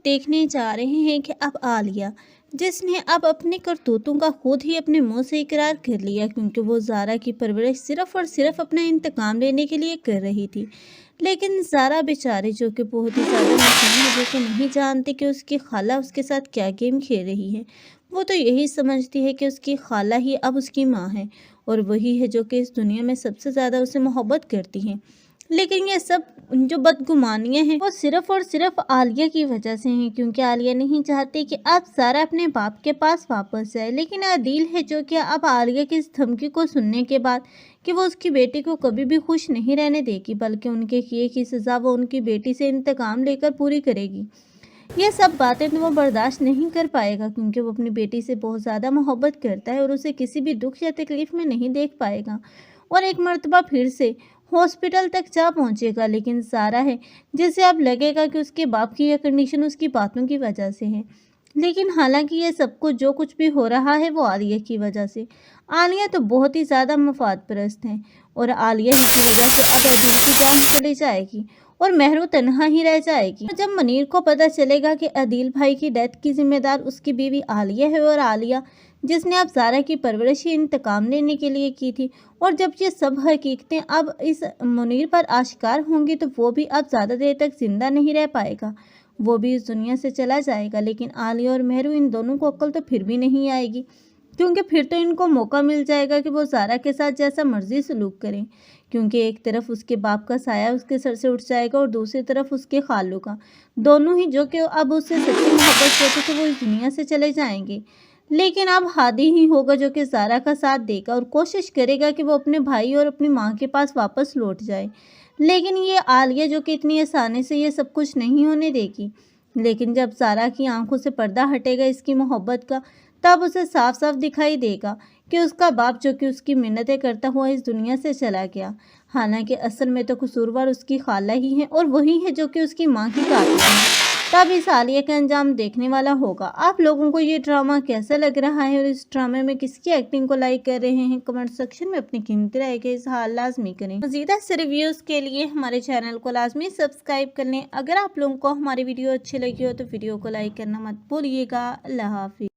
देखने जा रहे हैं कि अब आलिया, जिसने अब अपने करतूतों का खुद ही अपने मुंह से इकरार कर लिया, क्योंकि वो ज़ारा की परवरिश सिर्फ और सिर्फ अपना इंतकाम लेने के लिए कर रही थी। लेकिन ज़ारा बेचारी, जो कि बहुत ही ज़्यादा मासूम है, जो कि नहीं जानती कि उसकी खाला उसके साथ क्या गेम खेल रही है। वो तो यही समझती है कि उसकी खाला ही अब उसकी माँ है, और वही है जो कि इस दुनिया में सबसे ज़्यादा उसे मोहब्बत करती है। लेकिन ये सब जो बदगुमानियाँ हैं वो सिर्फ़ और सिर्फ़ आलिया की वजह से हैं, क्योंकि आलिया नहीं चाहती कि अब ज़ारा अपने बाप के पास वापस जाए। लेकिन आदिल है जो कि अब आलिया की इस धमकी को सुनने के बाद कि वो उसकी बेटी को कभी भी खुश नहीं रहने देगी, बल्कि उनके किए की सज़ा वो उनकी बेटी से इंतकाम लेकर पूरी करेगी। ये सब बातें तो वो बर्दाश्त नहीं कर पाएगा, क्योंकि वो अपनी बेटी से बहुत ज़्यादा मोहब्बत करता है और उसे किसी भी दुख या तकलीफ़ में नहीं देख पाएगा। और एक मर्तबा फिर से हॉस्पिटल तक जा पहुंचेगा, लेकिन ज़ारा है जिसे अब लगेगा कि उसके बाप की यह कंडीशन उसकी बातों की वजह से है। लेकिन हालांकि ये सब कुछ जो कुछ भी हो रहा है वो आलिया की वजह से। आलिया तो बहुत ही ज़्यादा मफाद परस्त हैं, और आलिया ही की वजह से अब अदील की जान चली जाएगी और महरू तन्हा ही रह जाएगी। तो जब मुनीर को पता चलेगा कि अदील भाई की डेथ की जिम्मेदार उसकी बीवी आलिया है, और आलिया जिसने अब ज़ारा की परवरिश ही इंतकाम लेने के लिए की थी, और जब ये सब हकीकतें अब इस मुनीर पर आश्कार होंगी, तो वो भी अब ज़्यादा देर तक जिंदा नहीं रह पाएगा, वो भी इस दुनिया से चला जाएगा। लेकिन आलिया और महरू, इन दोनों को अक्ल तो फिर भी नहीं आएगी, क्योंकि फिर तो इनको मौका मिल जाएगा कि वो ज़ारा के साथ जैसा मर्जी सलूक करें, क्योंकि एक तरफ उसके बाप का साया उसके सर से उठ जाएगा और दूसरी तरफ उसके खालू का। दोनों ही जो कि अब उससे सच्ची मोहब्बत करते थे वो इस दुनिया से चले जाएंगे। लेकिन अब हादी ही होगा जो कि ज़ारा का साथ देगा और कोशिश करेगा कि वो अपने भाई और अपनी माँ के पास वापस लौट जाए। लेकिन ये आलिया जो कि इतनी आसानी से ये सब कुछ नहीं होने देगी। लेकिन जब ज़ारा की आंखों से पर्दा हटेगा इसकी मोहब्बत का, तब उसे साफ साफ दिखाई देगा कि उसका बाप जो कि उसकी मिन्नतें करता हुआ इस दुनिया से चला गया। हालांकि असल में तो कसूरवार उसकी खाला ही है, और वही है जो कि उसकी माँ की कातिला है। तब इस आलिया का अंजाम देखने वाला होगा। आप लोगों को ये ड्रामा कैसा लग रहा है, और इस ड्रामे में किसकी एक्टिंग को लाइक कर रहे हैं? कमेंट सेक्शन में अपनी कीमती राय का इज़हार लाजमी करें। मज़ीद ऐसे रिव्यूज़ के लिए हमारे चैनल को लाजमी सब्सक्राइब कर लें। अगर आप लोगों को हमारी वीडियो अच्छी लगी हो तो वीडियो को लाइक करना मत भूलिएगा। अल्लाह हाफिज़।